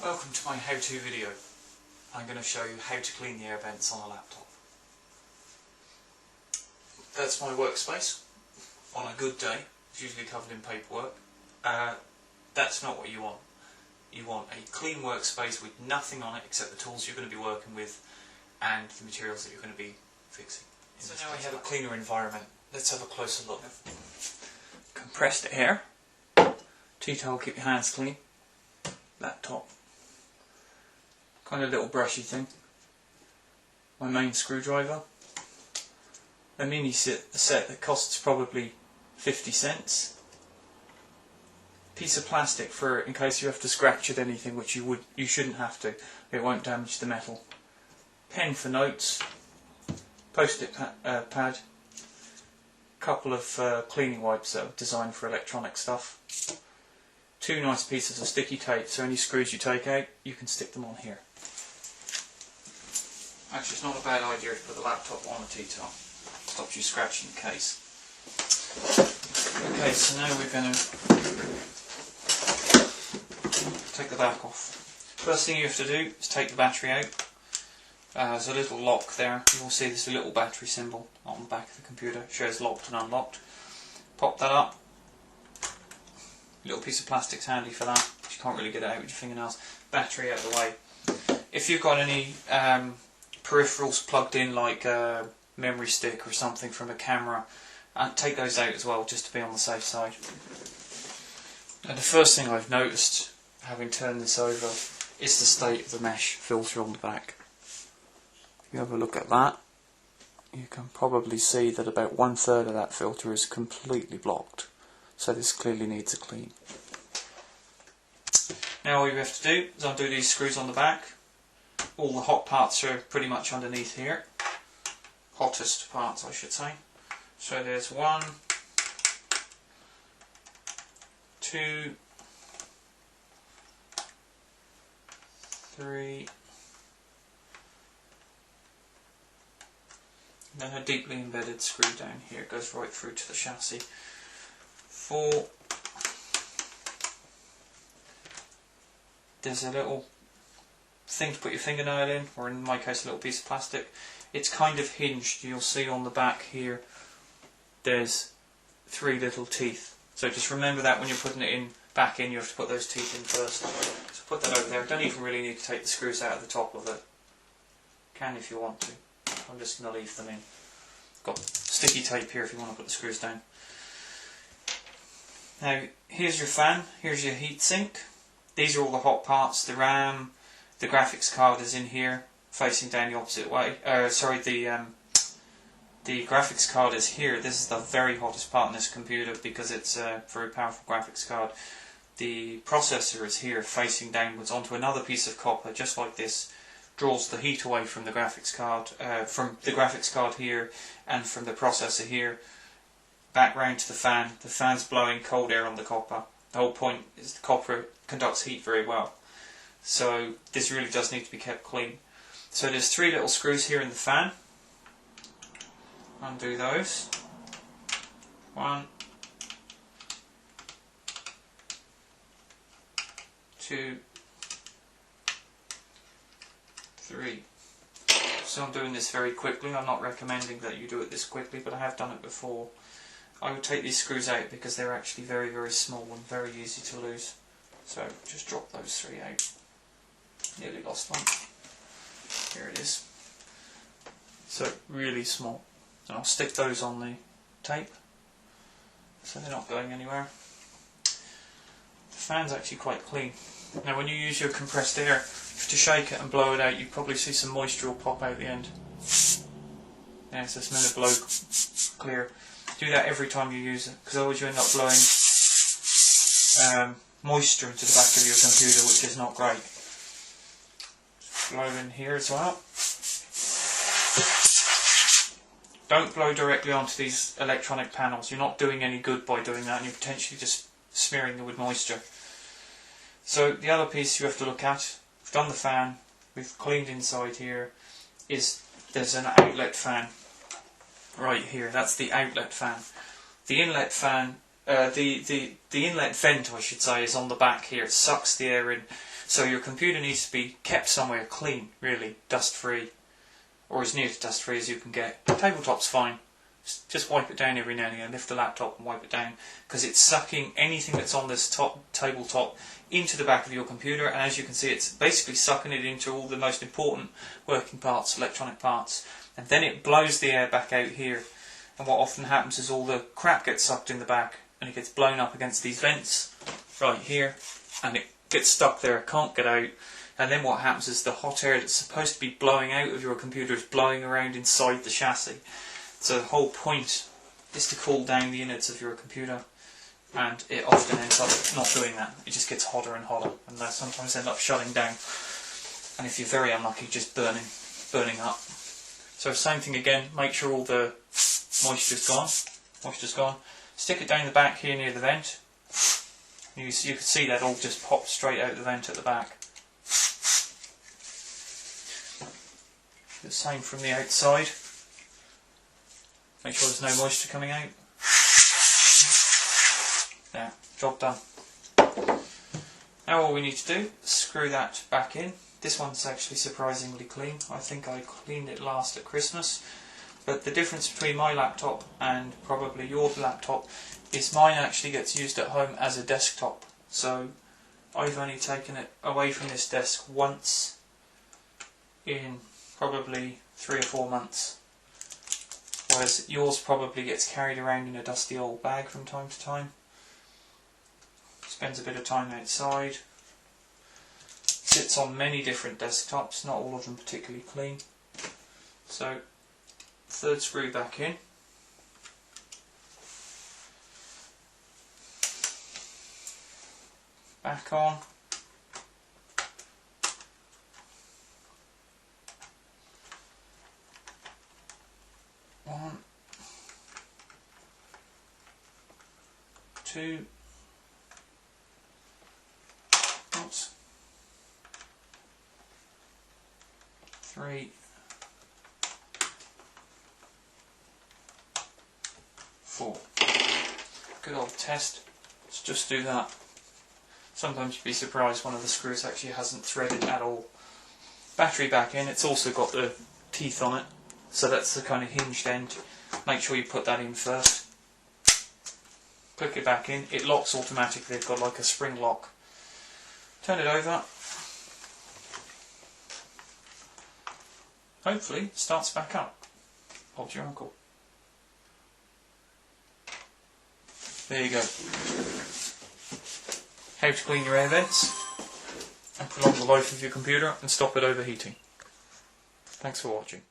Welcome to my how-to video. I'm going to show you how to clean the air vents on a laptop. That's my workspace. On a good day, it's usually covered in paperwork. That's not what you want. You want a clean workspace with nothing on it except the tools you're going to be working with and the materials that you're going to be fixing. So now we have a cleaner environment. Let's have a closer look. Compressed air. Tea towel, keep your hands clean. Laptop. Kind of little brushy thing. My main screwdriver. A mini set that costs probably 50 cents. Piece of plastic for in case you have to scratch at anything, which you shouldn't have to. It won't damage the metal. Pen for notes. Post-it pad. Couple of cleaning wipes that are designed for electronic stuff. Two nice pieces of sticky tape, so any screws you take out, you can stick them on here. Actually, it's not a bad idea to put the laptop on a tea towel. Stops you scratching the case. Okay, so now we're going to take the back off. First thing you have to do is take the battery out. There's a little lock there. You will see there's a little battery symbol on the back of the computer. It shows locked and unlocked. Pop that up. Little piece of plastic's handy for that. You can't really get it out with your fingernails. Battery out of the way. If you've got any peripherals plugged in, like a memory stick or something from a camera, take those out as well, just to be on the safe side. And the first thing I've noticed, having turned this over, is the state of the mesh filter on the back. If you have a look at that, you can probably see that about 1/3 of that filter is completely blocked. So this clearly needs a clean. Now all you have to do is undo these screws on the back. All the hot parts are pretty much underneath here. Hottest parts, I should say. So there's 1, 2, 3, and then a deeply embedded screw down here. It goes right through to the chassis. 4. There's a little thing to put your fingernail in, or in my case a little piece of plastic. It's kind of hinged. You'll see on the back here there's 3 little teeth. So just remember that when you're putting it back in, you have to put those teeth in first. So put that over there. Don't even really need to take the screws out of the top of it. Can if you want to. I'm just going to leave them in. Got sticky tape here if you want to put the screws down. Now here's your fan, here's your heat sink. These are all the hot parts. The RAM, the graphics card is in here, facing down the opposite way. The graphics card is here. This is the very hottest part in this computer because it's a very powerful graphics card. The processor is here, facing downwards onto another piece of copper, just like this. Draws the heat away from the graphics card here, and from the processor here. Back round to the fan. The fan's blowing cold air on the copper. The whole point is the copper conducts heat very well. So this really does need to be kept clean. So there's 3 little screws here in the fan. Undo those. 1, 2, 3. So I'm doing this very quickly. I'm not recommending that you do it this quickly, but I have done it before. I would take these screws out because they're actually very, very small and very easy to lose. So just drop those 3 out. Nearly lost one. Here it is. So really small. And I'll stick those on the tape so they're not going anywhere. The fan's actually quite clean. Now when you use your compressed air to shake it and blow it out, you probably see some moisture will pop out the end. Yeah, so it's meant to blow clear. Do that every time you use it, because otherwise you end up blowing moisture into the back of your computer, which is not great. Blow in here as well. Don't blow directly onto these electronic panels. You're not doing any good by doing that, and you're potentially just smearing them with moisture. So the other piece you have to look at, we've done the fan, we've cleaned inside here, is there's an outlet fan. Right here, that's the outlet fan. The inlet fan, the inlet vent, I should say, is on the back here. It sucks the air in. So your computer needs to be kept somewhere clean, really, dust-free, or as near to dust-free as you can get. Tabletop's fine. Just wipe it down every now and again, lift the laptop and wipe it down, because it's sucking anything that's on this tabletop into the back of your computer, and as you can see it's basically sucking it into all the most important working parts, electronic parts, and then it blows the air back out here, and what often happens is all the crap gets sucked in the back and it gets blown up against these vents right here, and it gets stuck there, it can't get out, and then what happens is the hot air that's supposed to be blowing out of your computer is blowing around inside the chassis. So the whole point is to cool down the innards of your computer, and it often ends up not doing that. It just gets hotter and hotter, and they sometimes end up shutting down, and if you're very unlucky, just burning up. So same thing again, make sure all the moisture's gone. Stick it down the back here near the vent. You can see that all just pop straight out the vent at the back. The same from the outside. Make sure there's no moisture coming out. There, job done. Now all we need to do is screw that back in. This one's actually surprisingly clean. I think I cleaned it last at Christmas. But the difference between my laptop and probably your laptop is mine actually gets used at home as a desktop. So I've only taken it away from this desk once in probably 3 or 4 months. Whereas yours probably gets carried around in a dusty old bag from time to time. Spends a bit of time outside. Sits on many different desktops, not all of them particularly clean. So, third screw back in. Back on. One, two, oops, 3, 4. Good old test. Let's just do that. Sometimes you'd be surprised one of the screws actually hasn't threaded at all. Battery back in, it's also got the teeth on it, so that's the kind of hinged end. Make sure you put that in first. Click it back in, it locks automatically, it's got like a spring lock. Turn it over. Hopefully it starts back up. Hold your uncle. There you go. How to clean your air vents and prolong the life of your computer and stop it overheating. Thanks for watching.